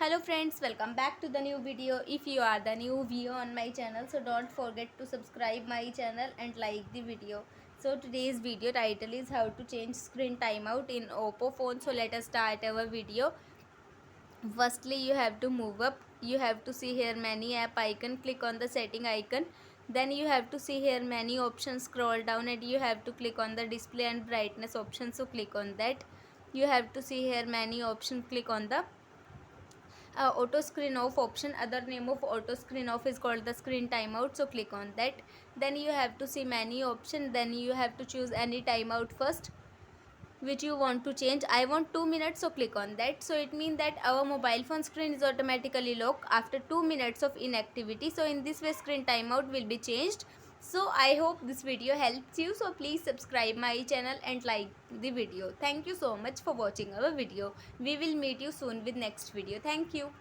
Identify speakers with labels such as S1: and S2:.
S1: Hello friends, welcome back to the new video. If you are the new viewer on my channel, so don't forget to subscribe my channel and like the video. So today's video title is how to change screen timeout in oppo phone. So let us start our video. Firstly, you have to move up. You have to see here many app icon. Click on the setting icon. Then you have to see here many options. Scroll down and you have to click on the display and brightness option. So click on that. You have to see here many options. Click on the auto screen off option. Other name of auto screen off is called the screen timeout, so click on that. Then you have to see many option. Then you have to choose any timeout first which you want to change. I want 2 minutes, so click on that. So it means that our mobile phone screen is automatically locked after 2 minutes of inactivity. So in this way screen timeout will be changed. So I hope this video helps you. So please subscribe my channel and like the video. Thank you so much for watching our video. We will meet you soon with next video. Thank you.